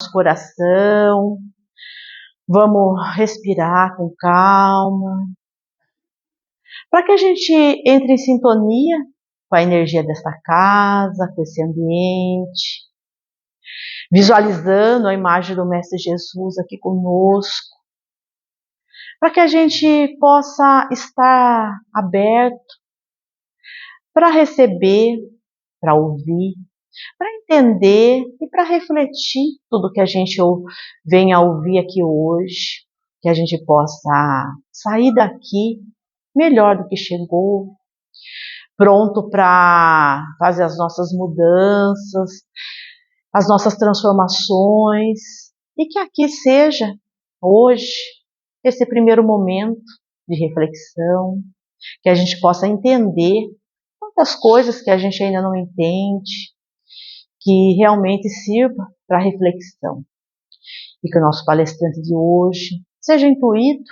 nosso coração. Vamos respirar com calma, para que a gente entre em sintonia com a energia desta casa, com esse ambiente, visualizando a imagem do Mestre Jesus aqui conosco, para que a gente possa estar aberto para receber, para ouvir, para entender e para refletir tudo que a gente vem a ouvir aqui hoje, que a gente possa sair daqui melhor do que chegou, pronto para fazer as nossas mudanças, as nossas transformações, e que aqui seja, hoje, esse primeiro momento de reflexão, que a gente possa entender tantas coisas que a gente ainda não entende, que realmente sirva para reflexão. E que o nosso palestrante de hoje seja intuído,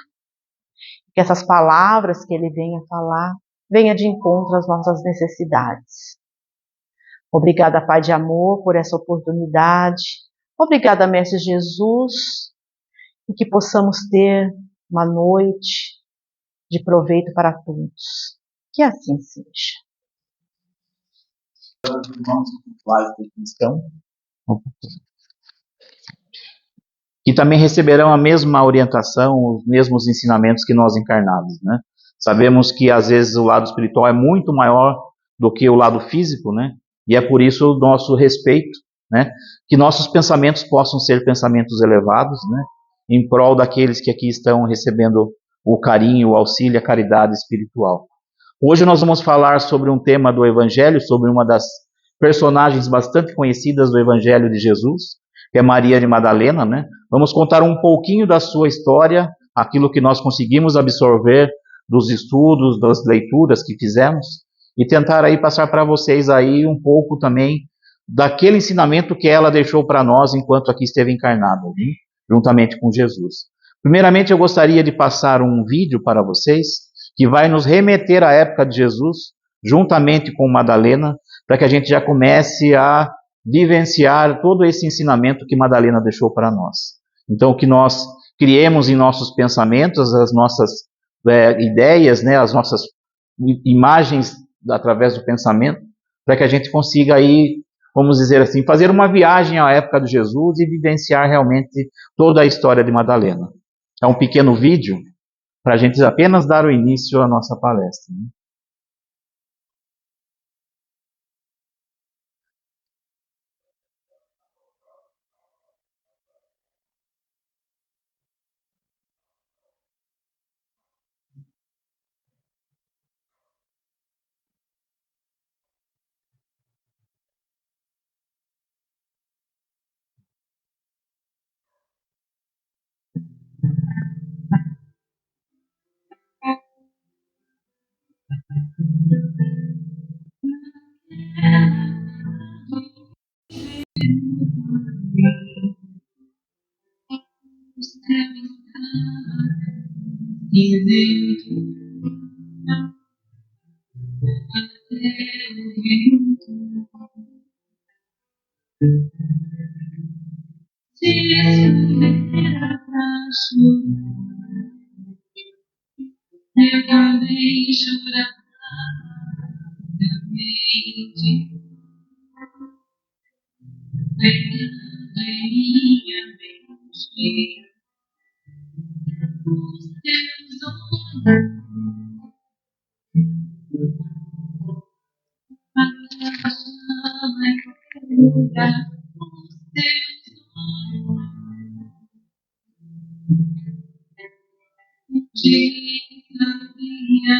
que essas palavras que ele venha falar, venha de encontro às nossas necessidades. Obrigada, Pai de amor, por essa oportunidade. Obrigada, Mestre Jesus, e que possamos ter uma noite de proveito para todos. Que assim seja. Que também receberão a mesma orientação, os mesmos ensinamentos que nós encarnados, né? Sabemos que às vezes o lado espiritual é muito maior do que o lado físico, né? E é por isso o nosso respeito, né? Que nossos pensamentos possam ser pensamentos elevados, né? Em prol daqueles que aqui estão recebendo o carinho, o auxílio, a caridade espiritual. Hoje nós vamos falar sobre um tema do Evangelho, sobre uma das personagens bastante conhecidas do Evangelho de Jesus, que é Maria de Madalena, né? Vamos contar um pouquinho da sua história, aquilo que nós conseguimos absorver dos estudos, das leituras que fizemos, e tentar aí passar para vocês aí um pouco também daquele ensinamento que ela deixou para nós enquanto aqui esteve encarnada, viu? Juntamente com Jesus. Primeiramente, eu gostaria de passar um vídeo para vocês, que vai nos remeter à época de Jesus, juntamente com Madalena, para que a gente já comece a vivenciar todo esse ensinamento que Madalena deixou para nós. Então, que nós criemos em nossos pensamentos as nossas ideias, né, as nossas imagens através do pensamento, para que a gente consiga aí, vamos dizer assim, fazer uma viagem à época de Jesus e vivenciar realmente toda a história de Madalena. É um pequeno vídeo para a gente apenas dar o início à nossa palestra, né? Eu também chorava pegando em minha mente os teus olhos, a chama escura, os teus olhos de minha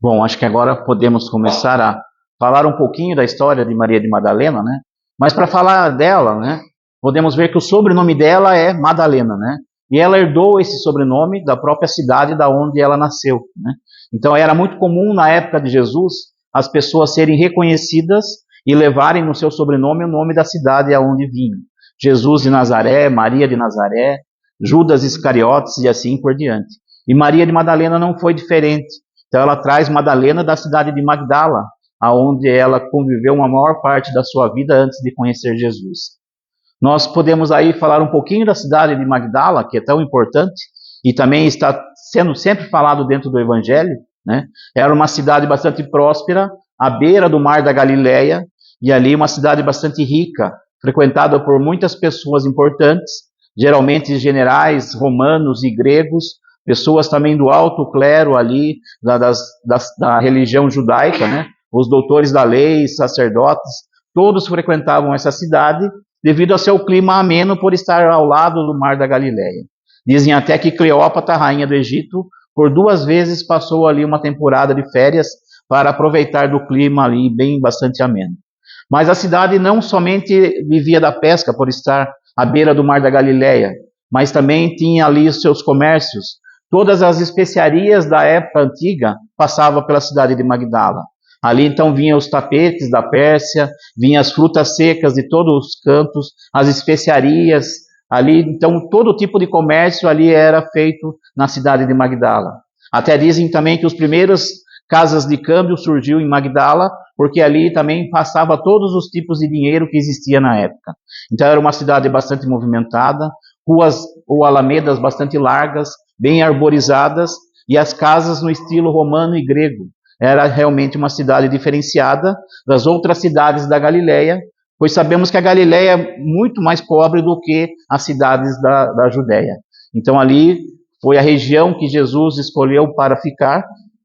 Bom, acho que agora podemos começar a falar um pouquinho da história de Maria de Madalena, né? Mas para falar dela, né, podemos ver que o sobrenome dela é Madalena, né? E ela herdou esse sobrenome da própria cidade da onde ela nasceu, né? Então era muito comum na época de Jesus as pessoas serem reconhecidas e levarem no seu sobrenome o nome da cidade aonde vinham. Jesus de Nazaré, Maria de Nazaré, Judas Iscariotes e assim por diante. E Maria de Madalena não foi diferente. Então ela traz Madalena da cidade de Magdala, aonde ela conviveu uma maior parte da sua vida antes de conhecer Jesus. Nós podemos aí falar um pouquinho da cidade de Magdala, que é tão importante, e também está sendo sempre falado dentro do Evangelho, né? Era uma cidade bastante próspera, à beira do mar da Galileia, e ali uma cidade bastante rica, frequentada por muitas pessoas importantes, geralmente generais romanos e gregos, pessoas também do alto clero ali, da religião judaica, né? Os doutores da lei, sacerdotes, todos frequentavam essa cidade devido ao seu clima ameno por estar ao lado do mar da Galileia. Dizem até que Cleópatra, rainha do Egito, por 2 vezes passou ali uma temporada de férias para aproveitar do clima ali bem bastante ameno. Mas a cidade não somente vivia da pesca por estar à beira do mar da Galileia, mas também tinha ali os seus comércios. Todas as especiarias da época antiga passavam pela cidade de Magdala. Ali então vinham os tapetes da Pérsia, vinham as frutas secas de todos os cantos, as especiarias, ali então todo tipo de comércio ali era feito na cidade de Magdala. Até dizem também que os primeiros casas de câmbio surgiu em Magdala, porque ali também passava todos os tipos de dinheiro que existia na época. Então era uma cidade bastante movimentada, ruas ou alamedas bastante largas, bem arborizadas, e as casas no estilo romano e grego. Era realmente uma cidade diferenciada das outras cidades da Galileia, pois sabemos que a Galileia é muito mais pobre do que as cidades da Judéia. Então ali foi a região que Jesus escolheu para ficar,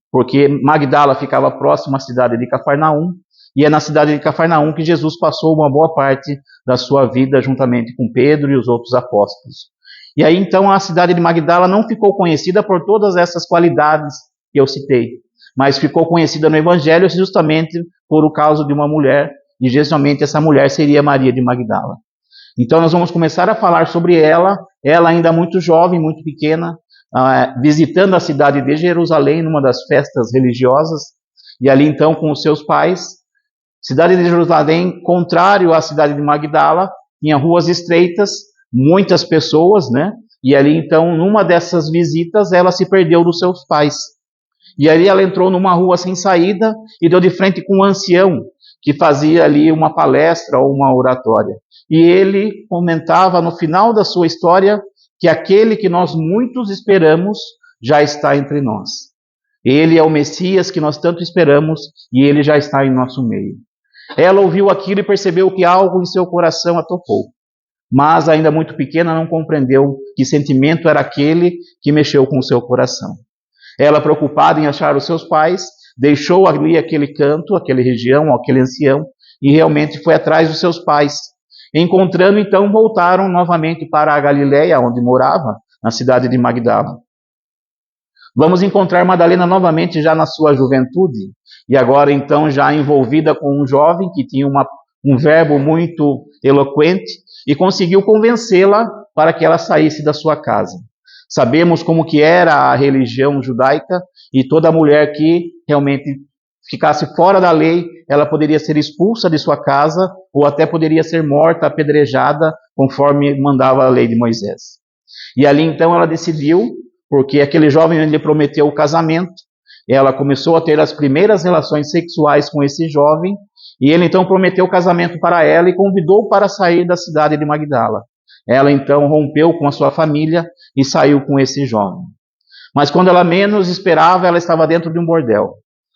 porque Magdala ficava próxima à cidade de Cafarnaum, E é na cidade de Cafarnaum que Jesus passou uma boa parte da sua vida juntamente com Pedro e os outros apóstolos. E aí então a cidade de Magdala não ficou conhecida por todas essas qualidades que eu citei, mas ficou conhecida no Evangelho justamente por o caso de uma mulher, e geralmente essa mulher seria Maria de Magdala. Então nós vamos começar a falar sobre ela ainda muito jovem, muito pequena, visitando a cidade de Jerusalém numa das festas religiosas, e ali então com os seus pais. Cidade de Jerusalém, contrário à cidade de Magdala, tinha ruas estreitas, muitas pessoas, né? E ali então, numa dessas visitas, ela se perdeu dos seus pais. E ali ela entrou numa rua sem saída e deu de frente com um ancião que fazia ali uma palestra ou uma oratória. E ele comentava no final da sua história que aquele que nós muitos esperamos já está entre nós. Ele é o Messias que nós tanto esperamos e ele já está em nosso meio. Ela ouviu aquilo e percebeu que algo em seu coração a tocou. Mas, ainda muito pequena, não compreendeu que sentimento era aquele que mexeu com o seu coração. Ela, preocupada em achar os seus pais, deixou ali aquele canto, aquela região, aquele ancião, e realmente foi atrás dos seus pais. Encontrando, então, voltaram novamente para a Galileia, onde morava, na cidade de Magdala. Vamos encontrar Madalena novamente já na sua juventude, e agora então já envolvida com um jovem que tinha um verbo muito eloquente, e conseguiu convencê-la para que ela saísse da sua casa. Sabemos como que era a religião judaica, e toda mulher que realmente ficasse fora da lei, ela poderia ser expulsa de sua casa, ou até poderia ser morta, apedrejada, conforme mandava a lei de Moisés. E ali então ela decidiu, porque aquele jovem lhe prometeu o casamento, ela começou a ter as primeiras relações sexuais com esse jovem, e ele então prometeu o casamento para ela e convidou para sair da cidade de Magdala. Ela então rompeu com a sua família e saiu com esse jovem. Mas quando ela menos esperava, ela estava dentro de um bordel.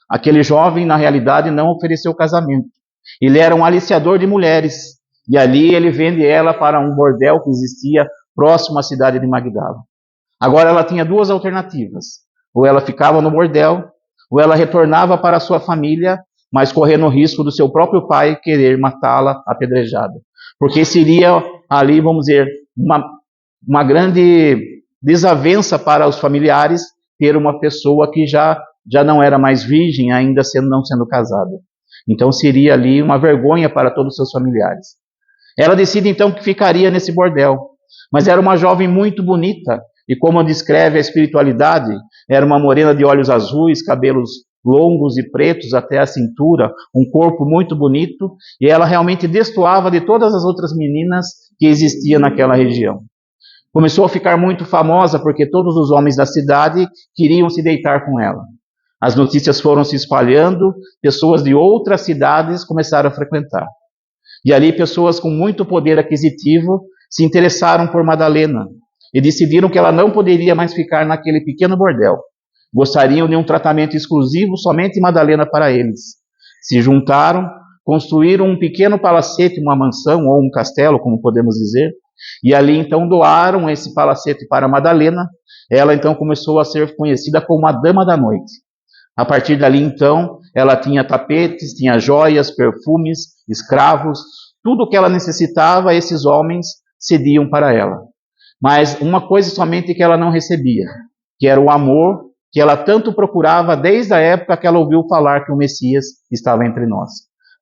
Aquele jovem, na realidade, não ofereceu casamento. Ele era um aliciador de mulheres, e ali ele vende ela para um bordel que existia próximo à cidade de Magdala. Agora ela tinha duas alternativas. Ou ela ficava no bordel, ou ela retornava para a sua família, mas correndo o risco do seu próprio pai querer matá-la apedrejada. Porque seria ali, vamos dizer, uma grande desavença para os familiares ter uma pessoa que já não era mais virgem, ainda não sendo casada. Então seria ali uma vergonha para todos os seus familiares. Ela decide então que ficaria nesse bordel, mas era uma jovem muito bonita, e como descreve a espiritualidade, era uma morena de olhos azuis, cabelos longos e pretos até a cintura, um corpo muito bonito, e ela realmente destoava de todas as outras meninas que existiam naquela região. Começou a ficar muito famosa porque todos os homens da cidade queriam se deitar com ela. As notícias foram se espalhando, pessoas de outras cidades começaram a frequentar. E ali pessoas com muito poder aquisitivo se interessaram por Madalena e decidiram que ela não poderia mais ficar naquele pequeno bordel. Gostariam de um tratamento exclusivo somente Madalena para eles. Se juntaram, construíram um pequeno palacete, uma mansão ou um castelo, como podemos dizer, e ali então doaram esse palacete para Madalena. Ela então começou a ser conhecida como a Dama da Noite. A partir dali então, ela tinha tapetes, tinha joias, perfumes, escravos, tudo o que ela necessitava, esses homens cediam para ela. Mas uma coisa somente que ela não recebia, que era o amor que ela tanto procurava desde a época que ela ouviu falar que o Messias estava entre nós.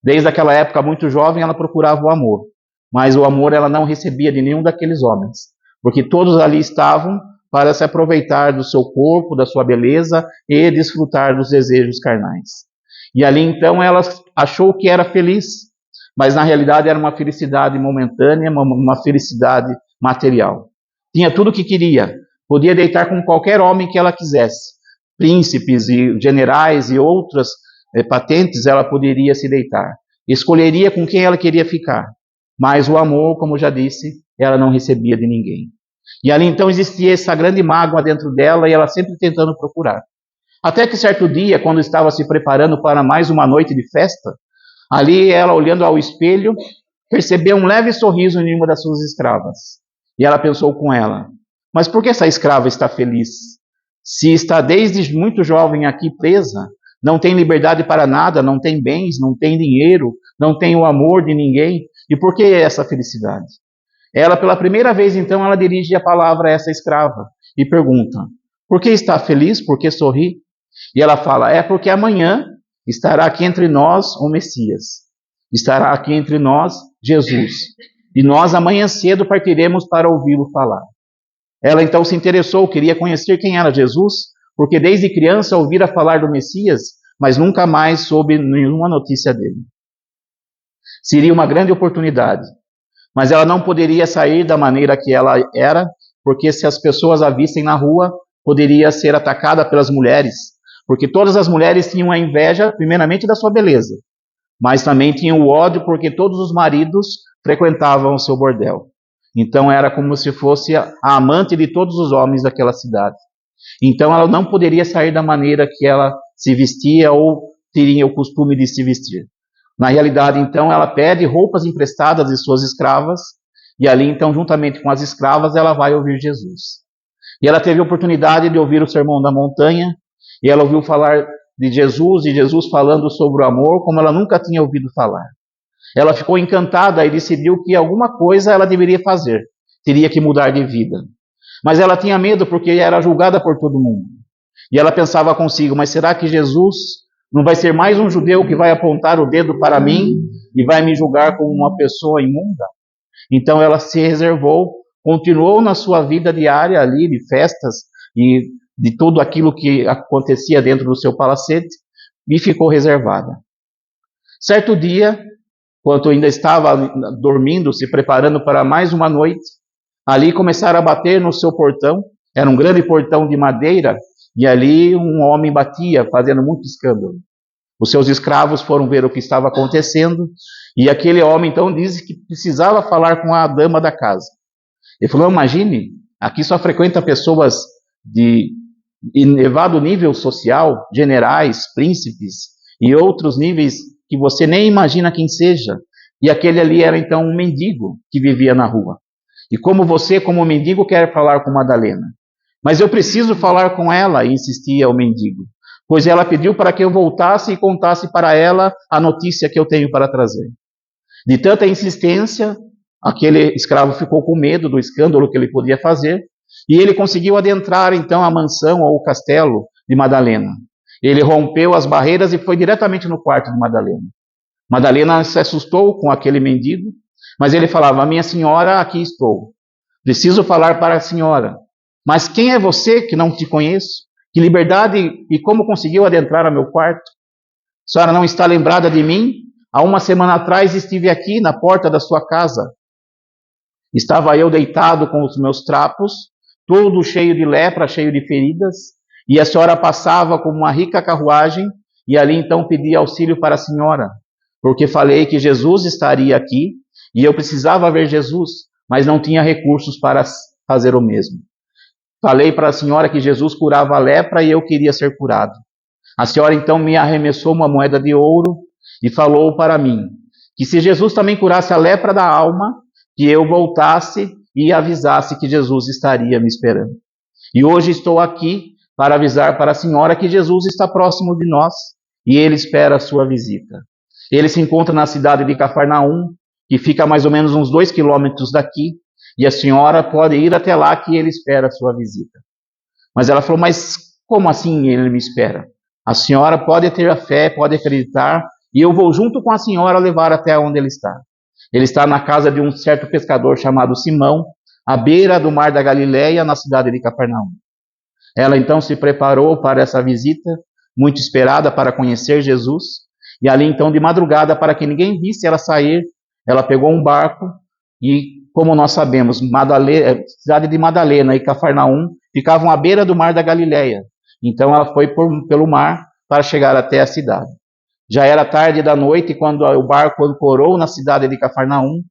Desde aquela época muito jovem, ela procurava o amor, mas o amor ela não recebia de nenhum daqueles homens, porque todos ali estavam para se aproveitar do seu corpo, da sua beleza e desfrutar dos desejos carnais. E ali então ela achou que era feliz, mas na realidade era uma felicidade momentânea, uma felicidade material. Tinha tudo o que queria, podia deitar com qualquer homem que ela quisesse, príncipes e generais e outras patentes ela poderia se deitar. Escolheria com quem ela queria ficar, mas o amor, como já disse, ela não recebia de ninguém. E ali então existia essa grande mágoa dentro dela e ela sempre tentando procurar. Até que certo dia, quando estava se preparando para mais uma noite de festa, ali ela olhando ao espelho, percebeu um leve sorriso em uma das suas escravas. E ela pensou com ela, mas por que essa escrava está feliz? Se está desde muito jovem aqui presa, não tem liberdade para nada, não tem bens, não tem dinheiro, não tem o amor de ninguém. E por que essa felicidade? Ela, pela primeira vez, então, ela dirige a palavra a essa escrava e pergunta: por que está feliz? Por que sorri? E ela fala: é porque amanhã estará aqui entre nós o Messias, estará aqui entre nós Jesus, e nós amanhã cedo partiremos para ouvi-lo falar. Ela então se interessou, queria conhecer quem era Jesus, porque desde criança ouvira falar do Messias, mas nunca mais soube nenhuma notícia dele. Seria uma grande oportunidade, mas ela não poderia sair da maneira que ela era, porque se as pessoas a vissem na rua, poderia ser atacada pelas mulheres, porque todas as mulheres tinham a inveja, primeiramente, da sua beleza, mas também tinham o ódio porque todos os maridos frequentavam o seu bordel. Então era como se fosse a amante de todos os homens daquela cidade. Então ela não poderia sair da maneira que ela se vestia ou teria o costume de se vestir. Na realidade, então, ela pede roupas emprestadas de suas escravas, e ali, então, juntamente com as escravas, ela vai ouvir Jesus. E ela teve a oportunidade de ouvir o Sermão da Montanha, e ela ouviu falar de Jesus, e Jesus falando sobre o amor, como ela nunca tinha ouvido falar. Ela ficou encantada e decidiu que alguma coisa ela deveria fazer, teria que mudar de vida. Mas ela tinha medo porque era julgada por todo mundo. E ela pensava consigo: mas será que Jesus não vai ser mais um judeu que vai apontar o dedo para mim e vai me julgar como uma pessoa imunda? Então ela se reservou, continuou na sua vida diária ali, de festas e de tudo aquilo que acontecia dentro do seu palacete, e ficou reservada. Certo dia, quando ainda estava dormindo, se preparando para mais uma noite, ali começaram a bater no seu portão. Era um grande portão de madeira, e ali um homem batia, fazendo muito escândalo. Os seus escravos foram ver o que estava acontecendo, e aquele homem então disse que precisava falar com a dama da casa. Ele falou: imagine, aqui só frequenta pessoas de elevado nível social, generais, príncipes e outros níveis que você nem imagina quem seja. E aquele ali era então um mendigo que vivia na rua. E como você, como mendigo, quer falar com Madalena? Mas eu preciso falar com ela, insistia o mendigo, pois ela pediu para que eu voltasse e contasse para ela a notícia que eu tenho para trazer. De tanta insistência, aquele escravo ficou com medo do escândalo que ele podia fazer, e ele conseguiu adentrar então a mansão ou o castelo de Madalena. Ele rompeu as barreiras e foi diretamente no quarto de Madalena. Madalena se assustou com aquele mendigo, mas ele falava: minha senhora, aqui estou. Preciso falar para a senhora. Mas quem é você, que não te conheço? Que liberdade e como conseguiu adentrar ao meu quarto? A senhora não está lembrada de mim? Há uma semana atrás estive aqui na porta da sua casa. Estava eu deitado com os meus trapos, todo cheio de lepra, cheio de feridas, e a senhora passava com uma rica carruagem, e ali então pedi auxílio para a senhora, porque falei que Jesus estaria aqui, e eu precisava ver Jesus, mas não tinha recursos para fazer o mesmo. Falei para a senhora que Jesus curava a lepra e eu queria ser curado. A senhora então me arremessou uma moeda de ouro e falou para mim que se Jesus também curasse a lepra da alma, que eu voltasse e avisasse que Jesus estaria me esperando. E hoje estou aqui para avisar para a senhora que Jesus está próximo de nós e ele espera a sua visita. Ele se encontra na cidade de Cafarnaum, que fica a mais ou menos uns 2 quilômetros daqui, e a senhora pode ir até lá que ele espera a sua visita. Mas ela falou: mas como assim ele me espera? A senhora pode ter a fé, pode acreditar, e eu vou junto com a senhora levar até onde ele está. Ele está na casa de um certo pescador chamado Simão, à beira do mar da Galileia, na cidade de Cafarnaum. Ela então se preparou para essa visita, muito esperada para conhecer Jesus, e ali então de madrugada, para que ninguém visse ela sair, ela pegou um barco e, como nós sabemos, cidade de Madalena e Cafarnaum ficavam à beira do mar da Galileia. Então ela foi pelo mar para chegar até a cidade. Já era tarde da noite quando o barco ancorou na cidade de Cafarnaum,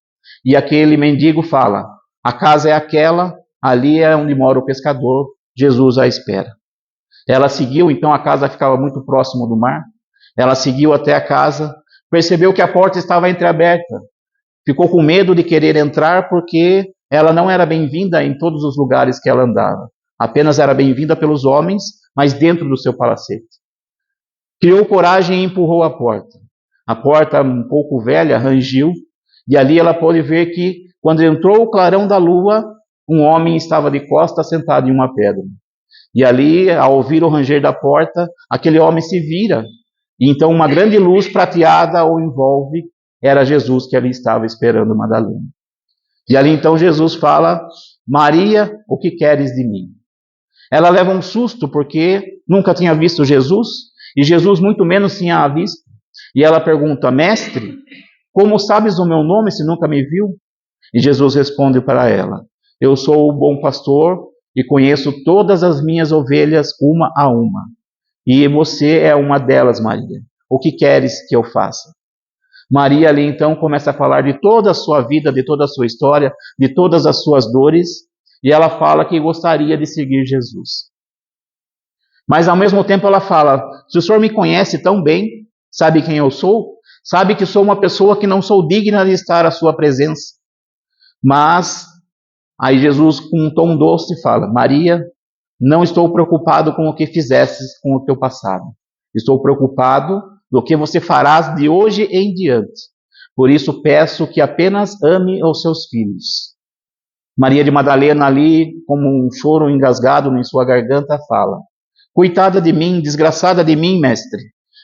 e aquele mendigo fala: a casa é aquela, ali é onde mora o pescador, Jesus a espera. Ela seguiu, então a casa ficava muito próximo do mar. Ela seguiu até a casa, percebeu que a porta estava entreaberta. Ficou com medo de querer entrar porque ela não era bem-vinda em todos os lugares que ela andava. Apenas era bem-vinda pelos homens, mas dentro do seu palacete. Criou coragem e empurrou a porta. A porta, um pouco velha, rangiu, e ali ela pôde ver que, quando entrou o clarão da lua, um homem estava de costas sentado em uma pedra. E ali, ao ouvir o ranger da porta, aquele homem se vira, e então uma grande luz prateada o envolve. Era Jesus que ali estava esperando Madalena. E ali então Jesus fala: Maria, o que queres de mim? Ela leva um susto porque nunca tinha visto Jesus, e Jesus muito menos tinha a visto. E ela pergunta: Mestre, como sabes o meu nome se nunca me viu? E Jesus responde para ela: Eu sou o bom pastor e conheço todas as minhas ovelhas uma a uma. E você é uma delas, Maria. O que queres que eu faça? Maria ali então começa a falar de toda a sua vida, de toda a sua história, de todas as suas dores, e ela fala que gostaria de seguir Jesus. Mas ao mesmo tempo ela fala: se o Senhor me conhece tão bem, sabe quem eu sou? Sabe que sou uma pessoa que não sou digna de estar à sua presença. Mas aí Jesus, com um tom doce, fala: Maria, não estou preocupado com o que fizestes com o teu passado. Estou preocupado do que você farás de hoje em diante. Por isso peço que apenas ame os seus filhos. Maria de Madalena ali, como um choro engasgado em sua garganta, fala: Coitada de mim, desgraçada de mim, mestre,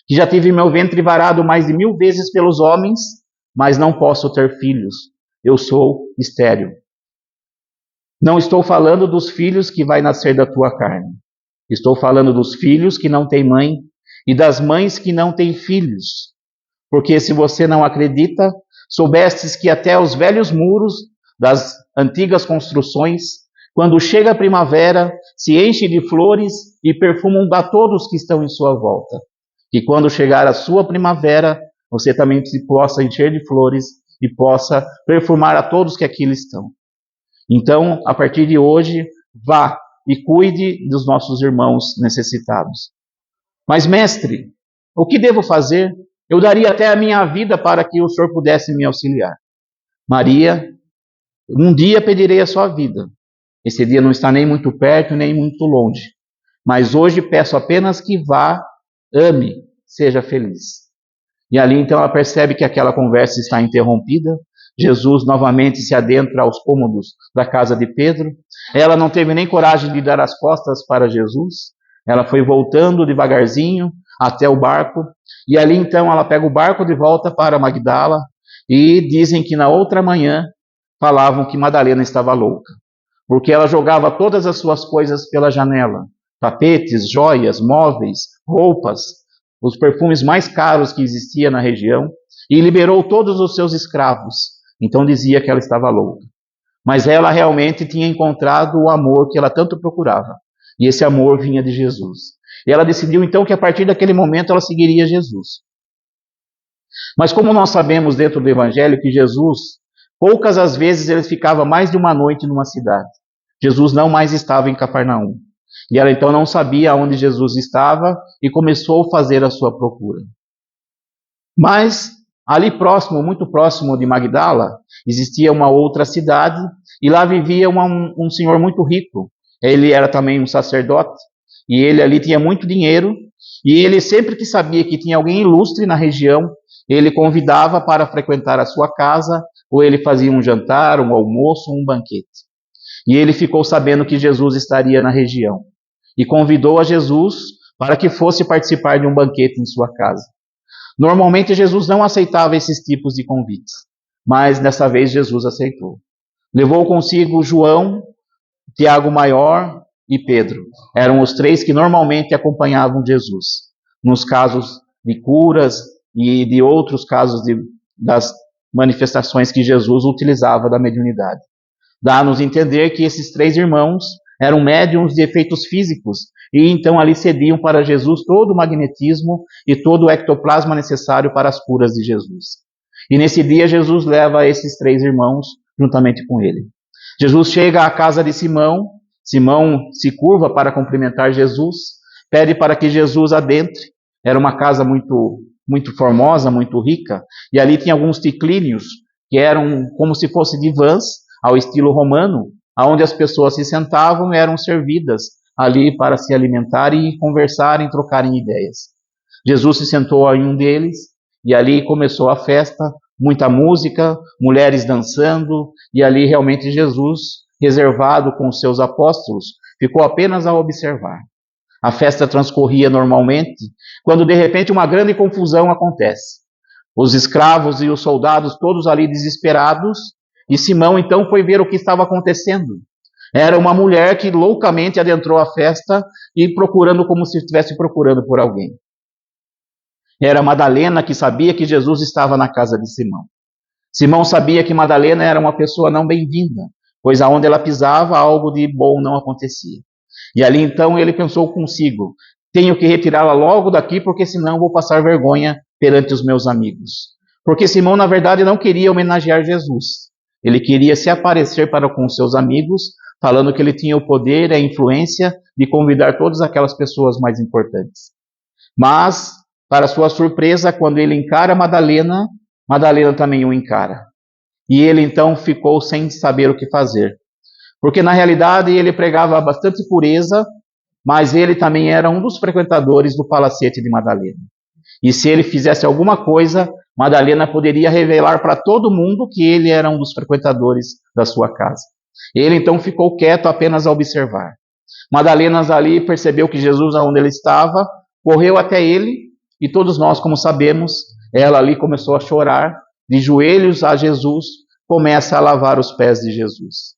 que já tive meu ventre varado mais de 1000 vezes pelos homens, mas não posso ter filhos. Eu sou estéril. Não estou falando dos filhos que vai nascer da tua carne. Estou falando dos filhos que não têm mãe e das mães que não têm filhos. Porque se você não acredita, soubestes que até os velhos muros das antigas construções, quando chega a primavera, se enche de flores e perfumam a todos que estão em sua volta. E quando chegar a sua primavera, você também se possa encher de flores e possa perfumar a todos que aqui estão. Então, a partir de hoje, vá e cuide dos nossos irmãos necessitados. Mas, mestre, o que devo fazer? Eu daria até a minha vida para que o Senhor pudesse me auxiliar. Maria, um dia pedirei a sua vida. Esse dia não está nem muito perto, nem muito longe. Mas hoje peço apenas que vá, ame, seja feliz. E ali então ela percebe que aquela conversa está interrompida. Jesus novamente se adentra aos cômodos da casa de Pedro. Ela não teve nem coragem de dar as costas para Jesus. Ela foi voltando devagarzinho até o barco. E ali então ela pega o barco de volta para Magdala. E dizem que na outra manhã falavam que Madalena estava louca, porque ela jogava todas as suas coisas pela janela. Tapetes, joias, móveis, roupas, os perfumes mais caros que existia na região, e liberou todos os seus escravos. Então dizia que ela estava louca. Mas ela realmente tinha encontrado o amor que ela tanto procurava. E esse amor vinha de Jesus. E ela decidiu então que a partir daquele momento ela seguiria Jesus. Mas como nós sabemos dentro do Evangelho que Jesus, poucas as vezes ele ficava mais de uma noite numa cidade. Jesus não mais estava em Cafarnaum. E ela então não sabia onde Jesus estava e começou a fazer a sua procura. Mas ali próximo, muito próximo de Magdala, existia uma outra cidade e lá vivia um senhor muito rico. Ele era também um sacerdote e ele ali tinha muito dinheiro e ele sempre que sabia que tinha alguém ilustre na região, ele convidava para frequentar a sua casa ou ele fazia um jantar, um almoço, um banquete. E ele ficou sabendo que Jesus estaria na região e convidou a Jesus para que fosse participar de um banquete em sua casa. Normalmente Jesus não aceitava esses tipos de convites, mas dessa vez Jesus aceitou. Levou consigo João, Tiago Maior e Pedro. Eram os 3 que normalmente acompanhavam Jesus, nos casos de curas e de outros casos das manifestações que Jesus utilizava da mediunidade. Dá-nos a entender que esses 3 irmãos eram médiuns de efeitos físicos e então ali cediam para Jesus todo o magnetismo e todo o ectoplasma necessário para as curas de Jesus. E nesse dia Jesus leva esses 3 irmãos juntamente com ele. Jesus chega à casa de Simão, Simão se curva para cumprimentar Jesus, pede para que Jesus adentre. Era uma casa muito formosa, muito rica, e ali tinha alguns triclínios que eram como se fossem divãs ao estilo romano, onde as pessoas se sentavam e eram servidas ali para se alimentar e conversarem, trocarem ideias. Jesus se sentou em um deles e ali começou a festa, muita música, mulheres dançando, e ali realmente Jesus, reservado com os seus apóstolos, ficou apenas a observar. A festa transcorria normalmente, quando de repente uma grande confusão acontece. Os escravos e os soldados todos ali desesperados, e Simão então foi ver o que estava acontecendo. Era uma mulher que loucamente adentrou a festa e procurando como se estivesse procurando por alguém. Era Madalena, que sabia que Jesus estava na casa de Simão. Simão sabia que Madalena era uma pessoa não bem-vinda, pois aonde ela pisava algo de bom não acontecia. E ali então ele pensou consigo, tenho que retirá-la logo daqui, porque senão vou passar vergonha perante os meus amigos. Porque Simão, na verdade, não queria homenagear Jesus. Ele queria se aparecer para com seus amigos, falando que ele tinha o poder e a influência de convidar todas aquelas pessoas mais importantes. Mas, para sua surpresa, quando ele encara Madalena, Madalena também o encara. E ele então ficou sem saber o que fazer. Porque na realidade ele pregava bastante pureza, mas ele também era um dos frequentadores do palacete de Madalena. E se ele fizesse alguma coisa, Madalena poderia revelar para todo mundo que ele era um dos frequentadores da sua casa. Ele então ficou quieto apenas a observar. Madalena ali percebeu que Jesus, onde ele estava, correu até ele, e todos nós, como sabemos, ela ali começou a chorar, de joelhos a Jesus, começa a lavar os pés de Jesus.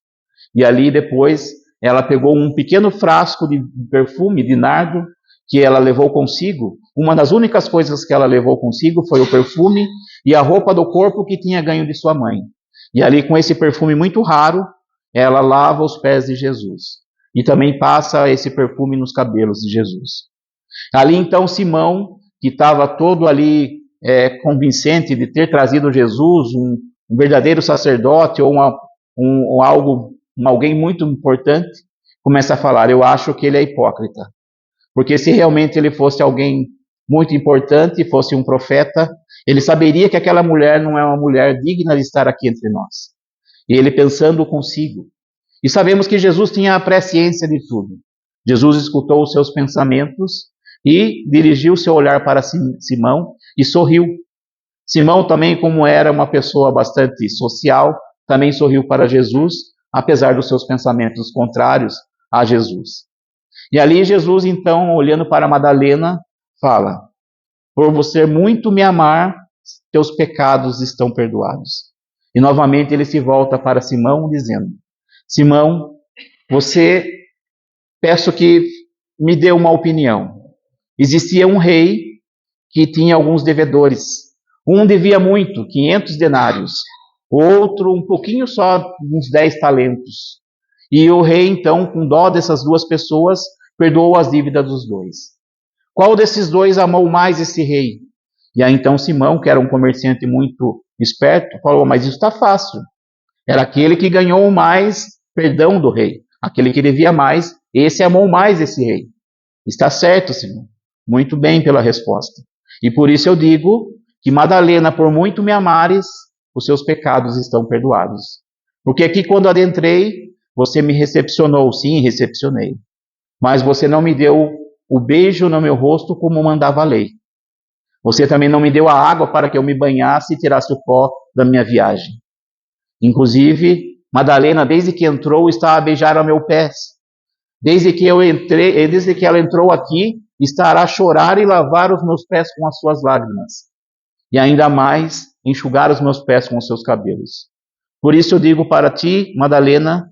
E ali depois ela pegou um pequeno frasco de perfume de nardo que ela levou consigo. Uma das únicas coisas que ela levou consigo foi o perfume e a roupa do corpo que tinha ganho de sua mãe. E ali com esse perfume muito raro, ela lava os pés de Jesus. E também passa esse perfume nos cabelos de Jesus. Ali então Simão, que estava todo ali convincente de ter trazido Jesus, um verdadeiro sacerdote ou alguém muito importante, começa a falar, eu acho que ele é hipócrita. Porque se realmente ele fosse alguém muito importante, fosse um profeta, ele saberia que aquela mulher não é uma mulher digna de estar aqui entre nós. E ele pensando consigo. E sabemos que Jesus tinha a presciência de tudo. Jesus escutou os seus pensamentos e dirigiu seu olhar para Simão e sorriu. Simão também, como era uma pessoa bastante social, também sorriu para Jesus, apesar dos seus pensamentos contrários a Jesus. E ali Jesus, então, olhando para Madalena, fala, por você muito me amar, teus pecados estão perdoados. E novamente ele se volta para Simão, dizendo, Simão, peço que me dê uma opinião. Existia um rei que tinha alguns devedores. Um devia muito, 500 denários. O outro um pouquinho só, uns 10 talentos. E o rei, então, com dó dessas duas pessoas, perdoou as dívidas dos dois. Qual desses dois amou mais esse rei? E aí então Simão, que era um comerciante muito esperto, falou, mas isso está fácil. Era aquele que ganhou mais perdão do rei. Aquele que devia mais, esse amou mais esse rei. Está certo, Simão. Muito bem pela resposta. E por isso eu digo que Madalena, por muito me amares, os seus pecados estão perdoados. Porque aqui quando adentrei, você me recepcionou, sim, recepcionei. Mas você não me deu o beijo no meu rosto como mandava a lei. Você também não me deu a água para que eu me banhasse e tirasse o pó da minha viagem. Inclusive, Madalena, desde que entrou, está a beijar a meu pés. Desde que ela entrou aqui, estará a chorar e lavar os meus pés com as suas lágrimas. E ainda mais, enxugar os meus pés com os seus cabelos. Por isso eu digo para ti, Madalena,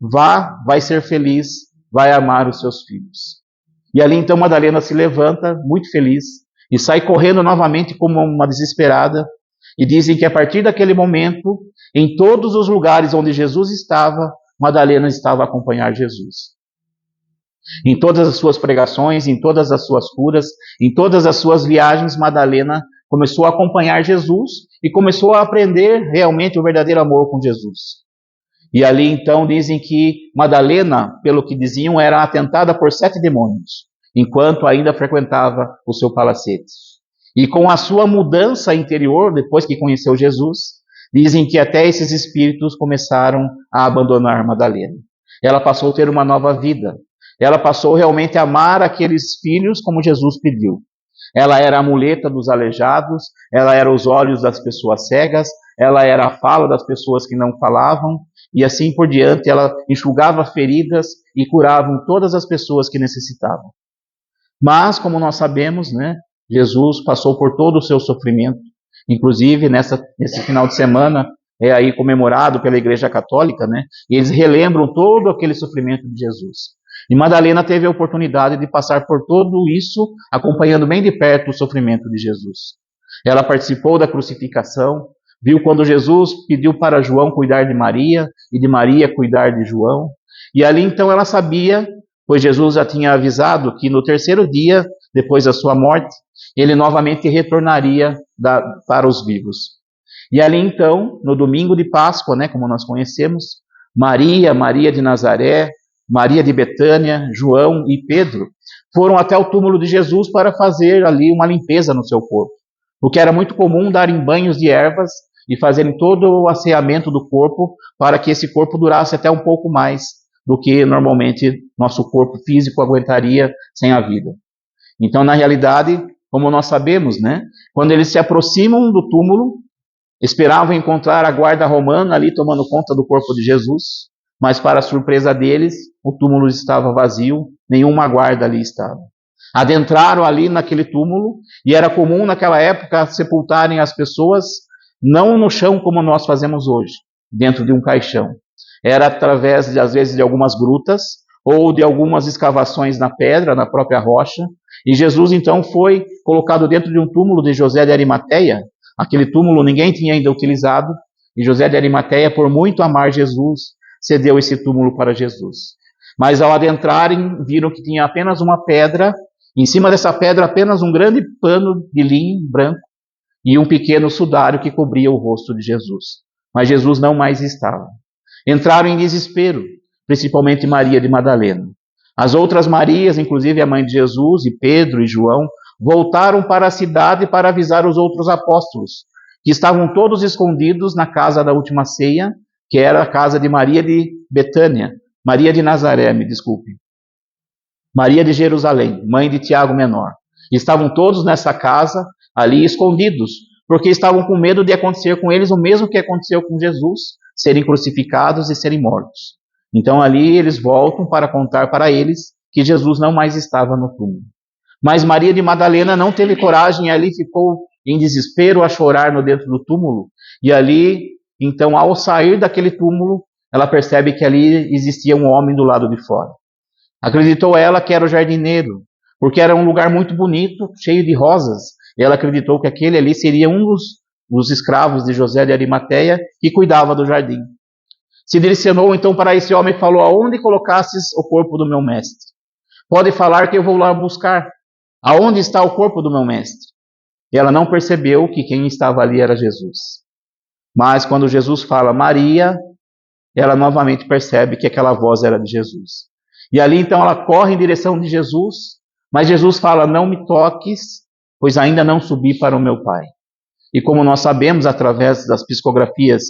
vá, vai ser feliz, vai amar os seus filhos. E ali então Madalena se levanta, muito feliz, e sai correndo novamente como uma desesperada. E dizem que a partir daquele momento, em todos os lugares onde Jesus estava, Madalena estava a acompanhar Jesus. Em todas as suas pregações, em todas as suas curas, em todas as suas viagens, Madalena começou a acompanhar Jesus e começou a aprender realmente o verdadeiro amor com Jesus. E ali então dizem que Madalena, pelo que diziam, era atentada por 7 demônios, enquanto ainda frequentava o seu palacete. E com a sua mudança interior, depois que conheceu Jesus, dizem que até esses espíritos começaram a abandonar Madalena. Ela passou a ter uma nova vida. Ela passou realmente a amar aqueles filhos como Jesus pediu. Ela era a muleta dos aleijados, ela era os olhos das pessoas cegas, ela era a fala das pessoas que não falavam, e assim por diante. Ela enxugava feridas e curava todas as pessoas que necessitavam. Mas, como nós sabemos, né, Jesus passou por todo o seu sofrimento. Inclusive, nesse final de semana, é aí comemorado pela Igreja Católica, né, e eles relembram todo aquele sofrimento de Jesus. E Madalena teve a oportunidade de passar por tudo isso, acompanhando bem de perto o sofrimento de Jesus. Ela participou da crucificação, viu quando Jesus pediu para João cuidar de Maria, e de Maria cuidar de João. E ali então ela sabia, pois Jesus já tinha avisado que no terceiro dia, depois da sua morte, ele novamente retornaria para os vivos. E ali então, no domingo de Páscoa, né, como nós conhecemos, Maria de Nazaré, Maria de Betânia, João e Pedro foram até o túmulo de Jesus para fazer ali uma limpeza no seu corpo. O que era muito comum, darem banhos de ervas e fazerem todo o asseamento do corpo para que esse corpo durasse até um pouco mais do que normalmente nosso corpo físico aguentaria sem a vida. Então, na realidade, como nós sabemos, né, quando eles se aproximam do túmulo, esperavam encontrar a guarda romana ali tomando conta do corpo de Jesus, mas para a surpresa deles, o túmulo estava vazio, nenhuma guarda ali estava. Adentraram ali naquele túmulo, e era comum naquela época sepultarem as pessoas não no chão como nós fazemos hoje, dentro de um caixão. Era através, às vezes, de algumas grutas ou de algumas escavações na pedra, na própria rocha. E Jesus, então, foi colocado dentro de um túmulo de José de Arimateia. Aquele túmulo ninguém tinha ainda utilizado, e José de Arimateia, por muito amar Jesus, cedeu esse túmulo para Jesus. Mas ao adentrarem, viram que tinha apenas uma pedra, em cima dessa pedra apenas um grande pano de linho branco e um pequeno sudário que cobria o rosto de Jesus. Mas Jesus não mais estava. Entraram em desespero, principalmente Maria de Madalena. As outras Marias, inclusive a mãe de Jesus, e Pedro e João, voltaram para a cidade para avisar os outros apóstolos, que estavam todos escondidos na casa da última ceia, que era a casa de Maria de Betânia, Maria de Nazaré, me desculpe. Maria de Jerusalém, mãe de Tiago Menor. Estavam todos nessa casa, ali escondidos, porque estavam com medo de acontecer com eles o mesmo que aconteceu com Jesus, serem crucificados e serem mortos. Então ali eles voltam para contar para eles que Jesus não mais estava no túmulo. Mas Maria de Madalena não teve coragem, e ali ficou em desespero a chorar no dentro do túmulo. E ali, então, ao sair daquele túmulo, ela percebe que ali existia um homem do lado de fora. Acreditou ela que era o jardineiro, porque era um lugar muito bonito, cheio de rosas. E ela acreditou que aquele ali seria um dos escravos de José de Arimateia que cuidava do jardim. Se direcionou então para esse homem e falou: aonde colocastes o corpo do meu mestre? Pode falar que eu vou lá buscar. Aonde está o corpo do meu mestre? E ela não percebeu que quem estava ali era Jesus. Mas quando Jesus fala Maria, ela novamente percebe que aquela voz era de Jesus. E ali então ela corre em direção de Jesus, mas Jesus fala: não me toques, pois ainda não subi para o meu Pai. E como nós sabemos, através das psicografias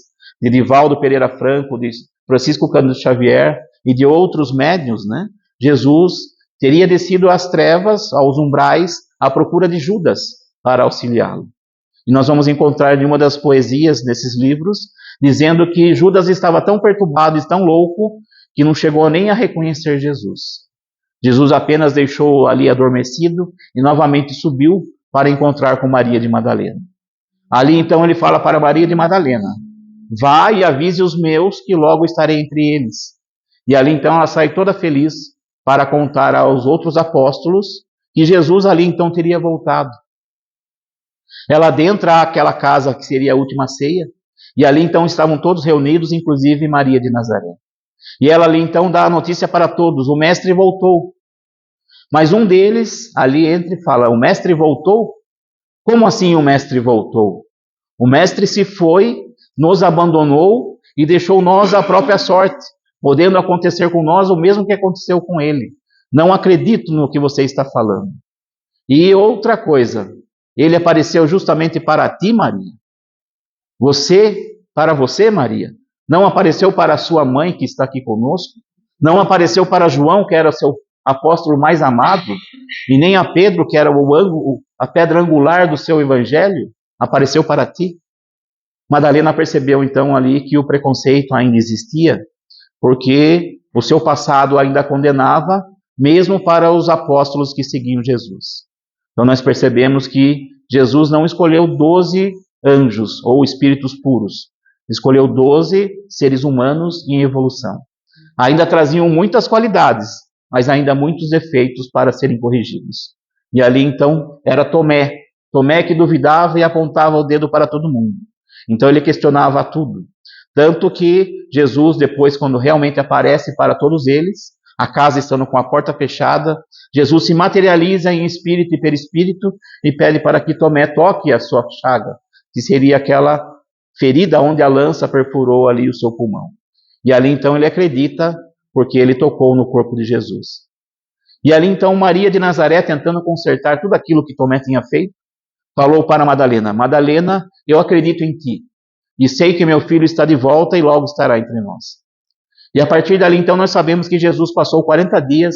de Divaldo Pereira Franco, de Francisco Cândido Xavier e de outros médiuns, né, Jesus teria descido às trevas, aos umbrais, à procura de Judas para auxiliá-lo. E nós vamos encontrar em uma das poesias desses livros, dizendo que Judas estava tão perturbado e tão louco, que não chegou nem a reconhecer Jesus. Jesus apenas deixou ali adormecido e novamente subiu para encontrar com Maria de Madalena. Ali então ele fala para Maria de Madalena: vá e avise os meus que logo estarei entre eles. E ali então ela sai toda feliz para contar aos outros apóstolos que Jesus ali então teria voltado. Ela adentra aquela casa que seria a última ceia, e ali então estavam todos reunidos, inclusive Maria de Nazaré. E ela ali então dá a notícia para todos: o mestre voltou. Mas um deles ali entra e fala: o mestre voltou? Como assim o mestre voltou? O mestre se foi, nos abandonou e deixou nós à própria sorte, podendo acontecer com nós o mesmo que aconteceu com ele. Não acredito no que você está falando. E outra coisa, ele apareceu justamente para ti, Maria. Para você, Maria. Não apareceu para a sua mãe, que está aqui conosco. Não apareceu para João, que era o seu apóstolo mais amado. E nem a Pedro, que era a pedra angular do seu evangelho, apareceu para ti. Madalena percebeu então ali que o preconceito ainda existia, porque o seu passado ainda a condenava, mesmo para os apóstolos que seguiam Jesus. Então nós percebemos que Jesus não escolheu 12 anjos ou espíritos puros, escolheu 12 seres humanos em evolução. Ainda traziam muitas qualidades, mas ainda muitos defeitos para serem corrigidos. E ali então era Tomé que duvidava e apontava o dedo para todo mundo. Então ele questionava tudo. Tanto que Jesus, depois, quando realmente aparece para todos eles, a casa estando com a porta fechada, Jesus se materializa em espírito e perispírito e pede para que Tomé toque a sua chaga, que seria aquela ferida onde a lança perfurou ali o seu pulmão. E ali então ele acredita, porque ele tocou no corpo de Jesus. E ali então Maria de Nazaré, tentando consertar tudo aquilo que Tomé tinha feito, falou para Madalena: Madalena, eu acredito em ti, e sei que meu filho está de volta e logo estará entre nós. E a partir dali então nós sabemos que Jesus passou 40 dias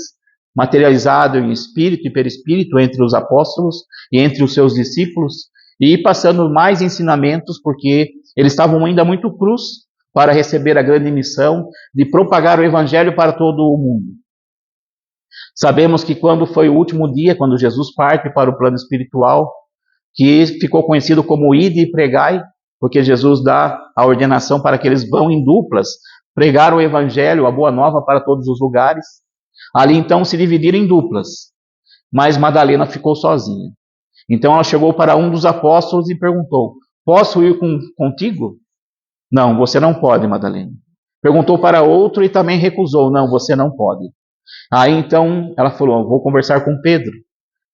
materializado em espírito e perispírito entre os apóstolos e entre os seus discípulos, e passando mais ensinamentos, porque eles estavam ainda muito crus para receber a grande missão de propagar o evangelho para todo o mundo. Sabemos que quando foi o último dia, quando Jesus parte para o plano espiritual, que ficou conhecido como Ide e Pregai, porque Jesus dá a ordenação para que eles vão em duplas, pregar o evangelho, a boa nova para todos os lugares. Ali então se dividiram em duplas, mas Madalena ficou sozinha. Então ela chegou para um dos apóstolos e perguntou: posso ir contigo? Não, você não pode, Madalena. Perguntou para outro e também recusou: não, você não pode. Aí então ela falou: vou conversar com Pedro.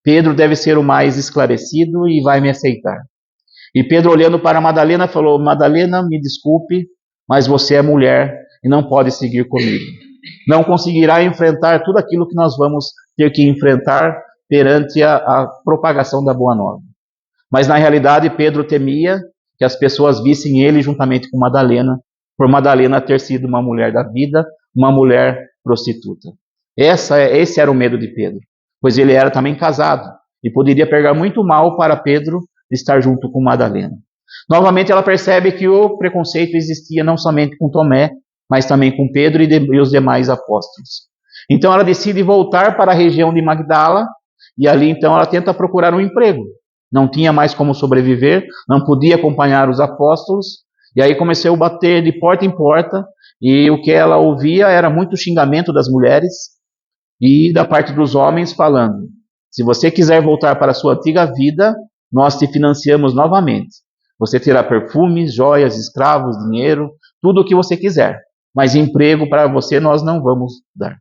Pedro deve ser o mais esclarecido e vai me aceitar. E Pedro, olhando para Madalena, falou: Madalena, me desculpe, mas você é mulher e não pode seguir comigo. Não conseguirá enfrentar tudo aquilo que nós vamos ter que enfrentar perante a propagação da Boa Nova. Mas na realidade Pedro temia que as pessoas vissem ele juntamente com Madalena, por Madalena ter sido uma mulher da vida, uma mulher prostituta. Esse era o medo de Pedro, pois ele era também casado e poderia pegar muito mal para Pedro estar junto com Madalena. Novamente ela percebe que o preconceito existia não somente com Tomé, mas também com Pedro e os demais apóstolos. Então ela decide voltar para a região de Magdala e ali então ela tenta procurar um emprego. Não tinha mais como sobreviver, não podia acompanhar os apóstolos, e aí começou a bater de porta em porta, e o que ela ouvia era muito xingamento das mulheres e da parte dos homens falando: se você quiser voltar para a sua antiga vida, nós te financiamos novamente. Você terá perfumes, joias, escravos, dinheiro, tudo o que você quiser, mas emprego para você nós não vamos dar.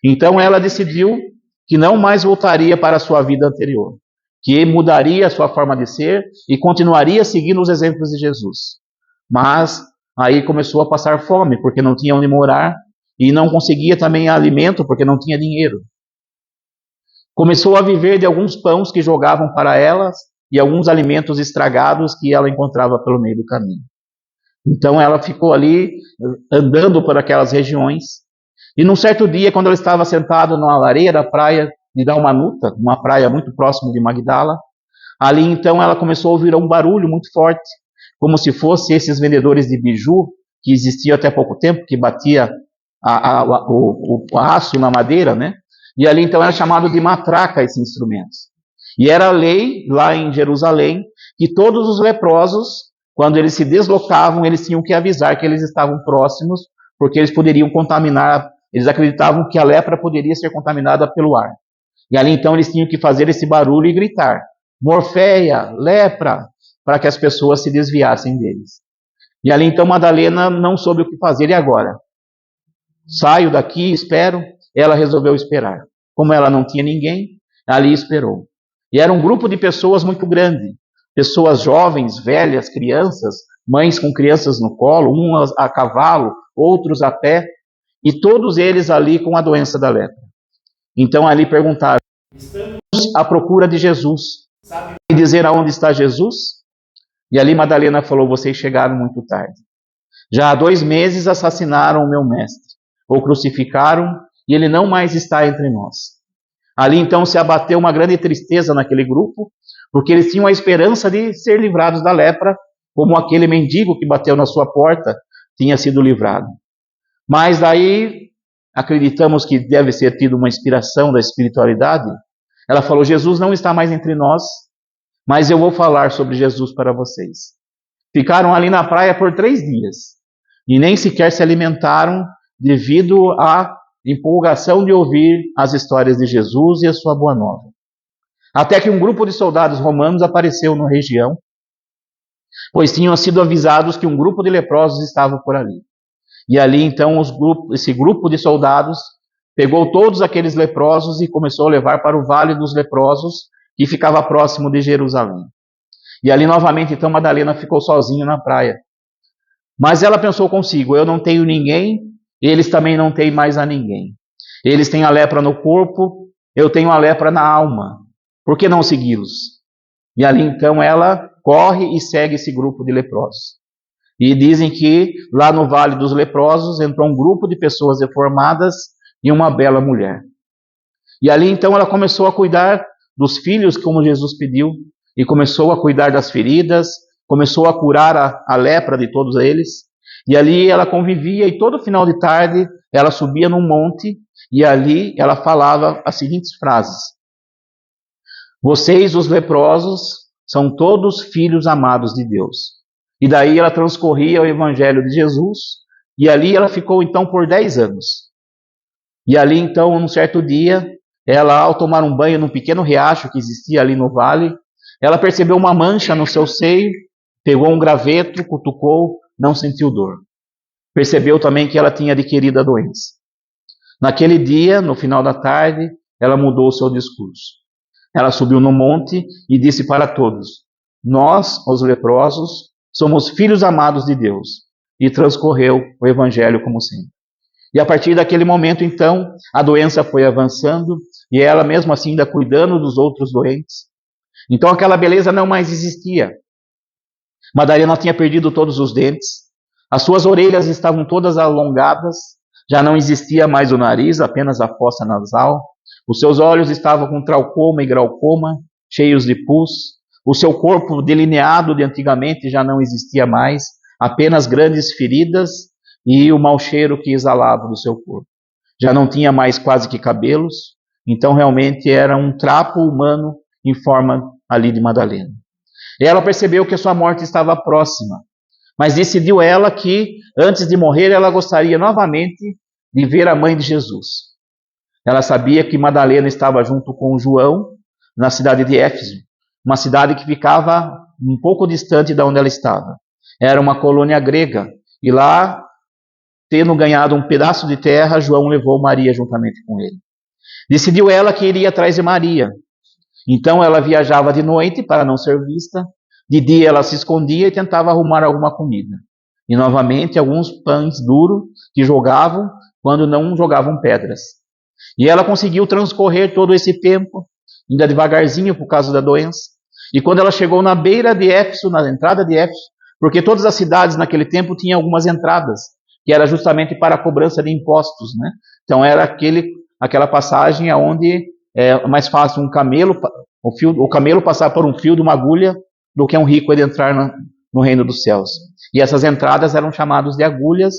Então ela decidiu que não mais voltaria para a sua vida anterior, que mudaria a sua forma de ser e continuaria seguindo os exemplos de Jesus. Mas aí começou a passar fome, porque não tinha onde morar, e não conseguia também alimento, porque não tinha dinheiro. Começou a viver de alguns pães que jogavam para elas e alguns alimentos estragados que ela encontrava pelo meio do caminho. Então ela ficou ali andando por aquelas regiões, e num certo dia, quando ela estava sentada numa areia da praia de Dalmanuta, uma praia muito próxima de Magdala, ali então ela começou a ouvir um barulho muito forte, como se fosse esses vendedores de biju que existiam até pouco tempo, que batia o aço na madeira, né? E ali então era chamado de matraca esses instrumentos. E era a lei lá em Jerusalém que todos os leprosos, quando eles se deslocavam, eles tinham que avisar que eles estavam próximos, porque eles poderiam contaminar. Eles acreditavam que a lepra poderia ser contaminada pelo ar. E ali então eles tinham que fazer esse barulho e gritar: Morféia, lepra, para que as pessoas se desviassem deles. E ali então Madalena não soube o que fazer. E agora? Saio daqui, espero. Ela resolveu esperar. Como ela não tinha ninguém, ali esperou. E era um grupo de pessoas muito grande. Pessoas jovens, velhas, crianças, mães com crianças no colo, umas a cavalo, outros a pé, e todos eles ali com a doença da lepra. Então ali perguntaram: estamos à procura de Jesus. Sabe dizer aonde está Jesus? E ali Madalena falou: vocês chegaram muito tarde. Já há 2 meses assassinaram o meu mestre, o crucificaram, e ele não mais está entre nós. Ali então se abateu uma grande tristeza naquele grupo, porque eles tinham a esperança de ser livrados da lepra, como aquele mendigo que bateu na sua porta tinha sido livrado. Mas daí, acreditamos que deve ser tido uma inspiração da espiritualidade. Ela falou: Jesus não está mais entre nós, mas eu vou falar sobre Jesus para vocês. Ficaram ali na praia por 3 dias e nem sequer se alimentaram devido à empolgação de ouvir as histórias de Jesus e a sua boa nova. Até que um grupo de soldados romanos apareceu na região, pois tinham sido avisados que um grupo de leprosos estava por ali. E ali então esse grupo de soldados pegou todos aqueles leprosos e começou a levar para o Vale dos Leprosos, que ficava próximo de Jerusalém. E ali novamente então Madalena ficou sozinha na praia. Mas ela pensou consigo: eu não tenho ninguém, eles também não têm mais a ninguém. Eles têm a lepra no corpo, eu tenho a lepra na alma. Por que não segui-los? E ali então ela corre e segue esse grupo de leprosos. E dizem que lá no Vale dos Leprosos entrou um grupo de pessoas deformadas e uma bela mulher. E ali então ela começou a cuidar dos filhos, como Jesus pediu, e começou a cuidar das feridas, começou a curar a lepra de todos eles. E ali ela convivia, e todo final de tarde ela subia num monte e ali ela falava as seguintes frases: vocês, os leprosos, são todos filhos amados de Deus. E daí ela transcorria o evangelho de Jesus, e ali ela ficou então por 10 anos. E ali então, num certo dia, ela, ao tomar um banho num pequeno riacho que existia ali no vale, ela percebeu uma mancha no seu seio, pegou um graveto, cutucou, não sentiu dor. Percebeu também que ela tinha adquirido a doença. Naquele dia, no final da tarde, ela mudou o seu discurso. Ela subiu no monte e disse para todos: nós, os leprosos, somos filhos amados de Deus. E transcorreu o evangelho como sempre. E a partir daquele momento, então, a doença foi avançando e ela mesmo assim ainda cuidando dos outros doentes. Então aquela beleza não mais existia. Madalena tinha perdido todos os dentes, as suas orelhas estavam todas alongadas, já não existia mais o nariz, apenas a fossa nasal. Os seus olhos estavam com traucoma e glaucoma, cheios de pus. O seu corpo delineado de antigamente já não existia mais, apenas grandes feridas e o mau cheiro que exalava do seu corpo. Já não tinha mais quase que cabelos, então realmente era um trapo humano em forma ali de Madalena. Ela percebeu que a sua morte estava próxima, mas decidiu ela que antes de morrer ela gostaria novamente de ver a mãe de Jesus. Ela sabia que Madalena estava junto com João na cidade de Éfeso, uma cidade que ficava um pouco distante de onde ela estava. Era uma colônia grega, e lá, tendo ganhado um pedaço de terra, João levou Maria juntamente com ele. Decidiu ela que iria atrás de Maria. Então ela viajava de noite para não ser vista, de dia ela se escondia e tentava arrumar alguma comida. E novamente alguns pães duros que jogavam quando não jogavam pedras. E ela conseguiu transcorrer todo esse tempo, ainda devagarzinho por causa da doença. E quando ela chegou na beira de Éfeso, na entrada de Éfeso, porque todas as cidades naquele tempo tinham algumas entradas, que era justamente para a cobrança de impostos, né? Então era aquela passagem onde é mais fácil o camelo passar por um fio de uma agulha do que um rico ele entrar no reino dos céus. E essas entradas eram chamadas de agulhas,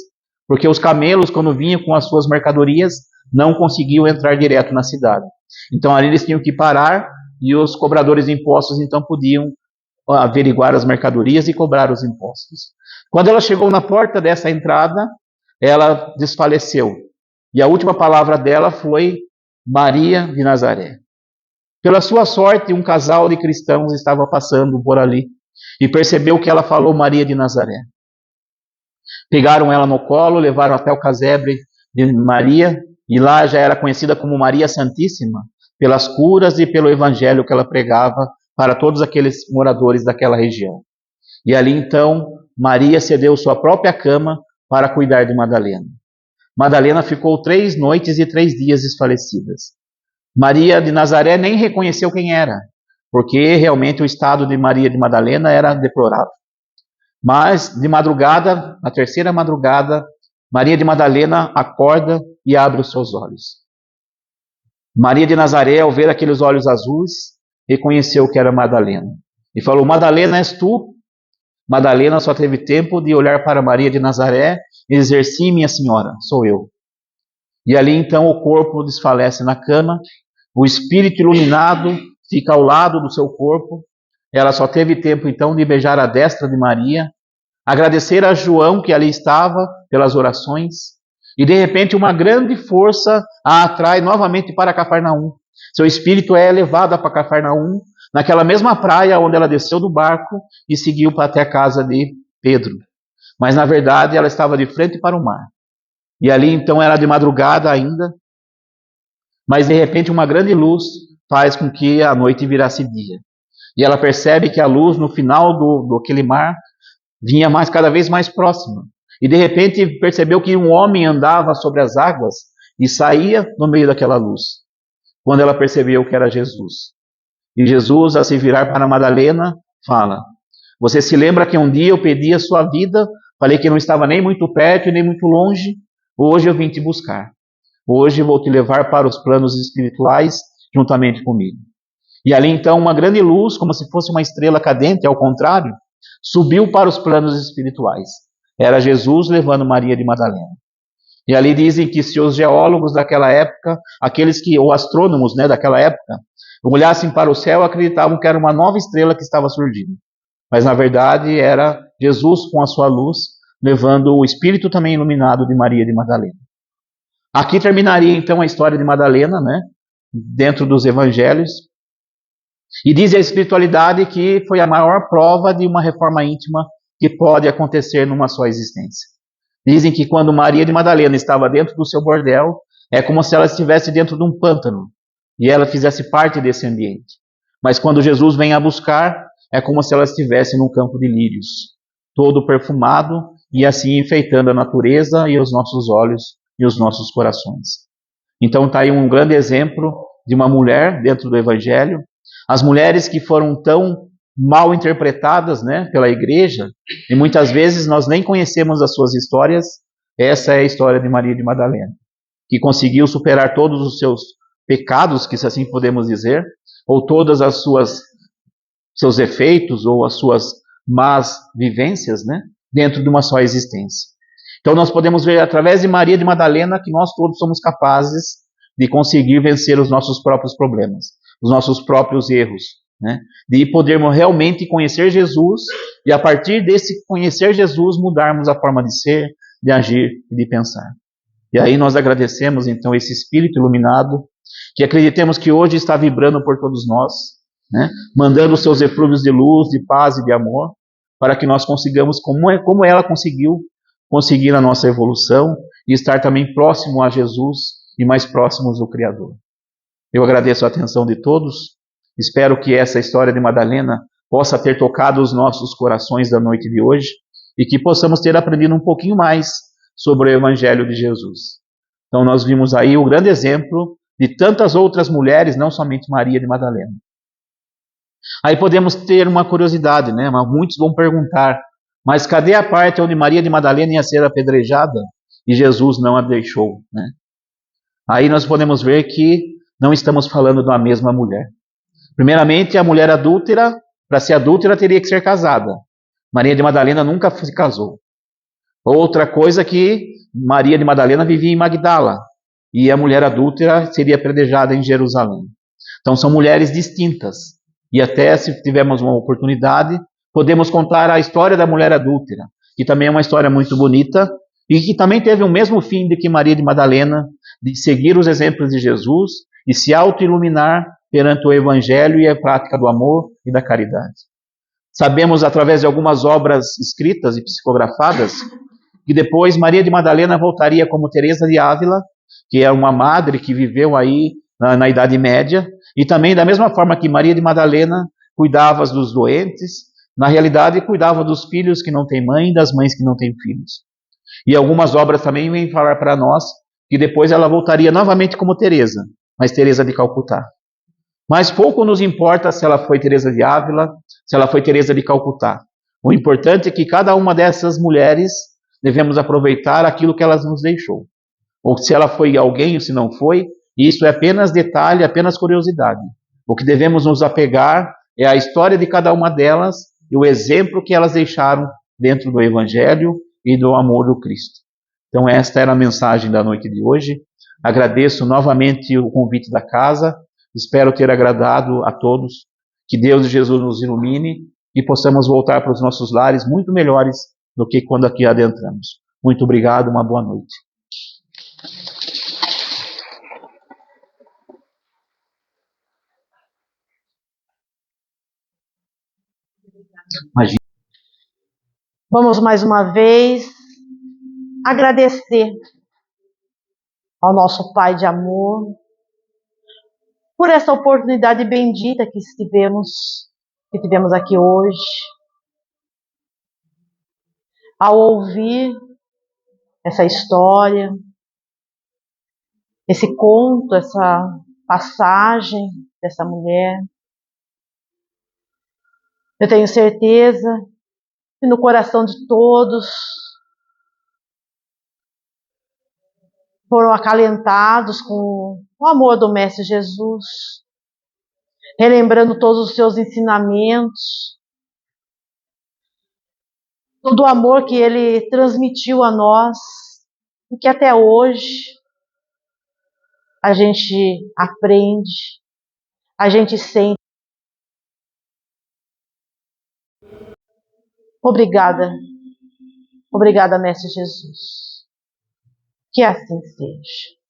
porque os camelos, quando vinham com as suas mercadorias, não conseguiam entrar direto na cidade. Então ali eles tinham que parar e os cobradores de impostos então podiam averiguar as mercadorias e cobrar os impostos. Quando ela chegou na porta dessa entrada, ela desfaleceu. E a última palavra dela foi Maria de Nazaré. Pela sua sorte, um casal de cristãos estava passando por ali e percebeu que ela falou Maria de Nazaré. Pegaram ela no colo, levaram até o casebre de Maria, e lá já era conhecida como Maria Santíssima, pelas curas e pelo evangelho que ela pregava para todos aqueles moradores daquela região. E ali então, Maria cedeu sua própria cama para cuidar de Madalena. Madalena ficou 3 noites e 3 dias desfalecidas. Maria de Nazaré nem reconheceu quem era, porque realmente o estado de Maria de Madalena era deplorável. Mas, de madrugada, na terceira madrugada, Maria de Madalena acorda e abre os seus olhos. Maria de Nazaré, ao ver aqueles olhos azuis, reconheceu que era Madalena. E falou: Madalena, és tu? Madalena só teve tempo de olhar para Maria de Nazaré e dizer: sim, minha senhora, sou eu. E ali então o corpo desfalece na cama, o espírito iluminado fica ao lado do seu corpo. Ela só teve tempo então de beijar a destra de Maria, agradecer a João que ali estava pelas orações, e de repente uma grande força a atrai novamente para Cafarnaum. Seu espírito é levado para Cafarnaum, naquela mesma praia onde ela desceu do barco e seguiu até a casa de Pedro. Mas na verdade ela estava de frente para o mar. E ali então era de madrugada ainda, mas de repente uma grande luz faz com que a noite virasse dia. E ela percebe que a luz no final do aquele mar vinha cada vez mais próxima. E de repente percebeu que um homem andava sobre as águas e saía no meio daquela luz. Quando ela percebeu que era Jesus. E Jesus, a se virar para Madalena, fala: você se lembra que um dia eu pedi a sua vida, falei que não estava nem muito perto e nem muito longe? Hoje eu vim te buscar. Hoje eu vou te levar para os planos espirituais juntamente comigo. E ali então uma grande luz, como se fosse uma estrela cadente, ao contrário, subiu para os planos espirituais. Era Jesus levando Maria de Madalena. E ali dizem que se os geólogos daquela época, ou astrônomos, né, daquela época, olhassem para o céu, acreditavam que era uma nova estrela que estava surgindo. Mas na verdade era Jesus com a sua luz, levando o espírito também iluminado de Maria de Madalena. Aqui terminaria então a história de Madalena, né, dentro dos evangelhos. E diz a espiritualidade que foi a maior prova de uma reforma íntima que pode acontecer numa só existência. Dizem que quando Maria de Madalena estava dentro do seu bordel, é como se ela estivesse dentro de um pântano e ela fizesse parte desse ambiente. Mas quando Jesus vem a buscar, é como se ela estivesse num campo de lírios, todo perfumado e assim enfeitando a natureza e os nossos olhos e os nossos corações. Então está aí um grande exemplo de uma mulher dentro do Evangelho. As mulheres que foram tão mal interpretadas, né, pela igreja, e muitas vezes nós nem conhecemos as suas histórias. Essa é a história de Maria de Madalena, que conseguiu superar todos os seus pecados, que se assim podemos dizer, ou todas as seus efeitos ou as suas más vivências, né, dentro de uma só existência. Então nós podemos ver através de Maria de Madalena que nós todos somos capazes de conseguir vencer os nossos próprios problemas, os nossos próprios erros, né? De podermos realmente conhecer Jesus e a partir desse conhecer Jesus mudarmos a forma de ser, de agir e de pensar. E aí nós agradecemos então esse Espírito iluminado que acreditemos que hoje está vibrando por todos nós, né? Mandando os seus eflúvios de luz, de paz e de amor para que nós consigamos, como ela conseguir a nossa evolução e estar também próximo a Jesus e mais próximos do Criador. Eu agradeço a atenção de todos. Espero que essa história de Madalena possa ter tocado os nossos corações da noite de hoje e que possamos ter aprendido um pouquinho mais sobre o Evangelho de Jesus. Então nós vimos aí o grande exemplo de tantas outras mulheres, não somente Maria de Madalena. Aí podemos ter uma curiosidade, né? Muitos vão perguntar, mas cadê a parte onde Maria de Madalena ia ser apedrejada e Jesus não a deixou, né? Aí nós podemos ver que não estamos falando da mesma mulher. Primeiramente, a mulher adúltera, para ser adúltera, teria que ser casada. Maria de Madalena nunca se casou. Outra coisa é que Maria de Madalena vivia em Magdala e a mulher adúltera seria apedrejada em Jerusalém. Então são mulheres distintas. E até se tivermos uma oportunidade, podemos contar a história da mulher adúltera, que também é uma história muito bonita e que também teve o mesmo fim de que Maria de Madalena, de seguir os exemplos de Jesus e se auto-iluminar perante o Evangelho e a prática do amor e da caridade. Sabemos, através de algumas obras escritas e psicografadas, que depois Maria de Madalena voltaria como Teresa de Ávila, que é uma madre que viveu aí na Idade Média, e também da mesma forma que Maria de Madalena cuidava dos doentes, na realidade cuidava dos filhos que não têm mãe e das mães que não têm filhos. E algumas obras também vêm falar para nós que depois ela voltaria novamente como Teresa, mas Teresa de Calcutá. Mas pouco nos importa se ela foi Teresa de Ávila, se ela foi Teresa de Calcutá. O importante é que cada uma dessas mulheres devemos aproveitar aquilo que ela nos deixou. Ou se ela foi alguém ou se não foi, isso é apenas detalhe, apenas curiosidade. O que devemos nos apegar é a história de cada uma delas e o exemplo que elas deixaram dentro do Evangelho e do amor do Cristo. Então esta era a mensagem da noite de hoje. Agradeço novamente o convite da casa, espero ter agradado a todos. Que Deus e Jesus nos ilumine e possamos voltar para os nossos lares muito melhores do que quando aqui adentramos. Muito obrigado, uma boa noite. Imagina. Vamos mais uma vez agradecer ao nosso Pai de amor por essa oportunidade bendita que tivemos aqui hoje, ao ouvir essa história, esse conto, essa passagem dessa mulher. Eu tenho certeza que no coração de todos foram acalentados com o amor do Mestre Jesus, relembrando todos os seus ensinamentos, todo o amor que ele transmitiu a nós e que até hoje a gente aprende, a gente sente. Obrigada, obrigada, Mestre Jesus. Que assim seja.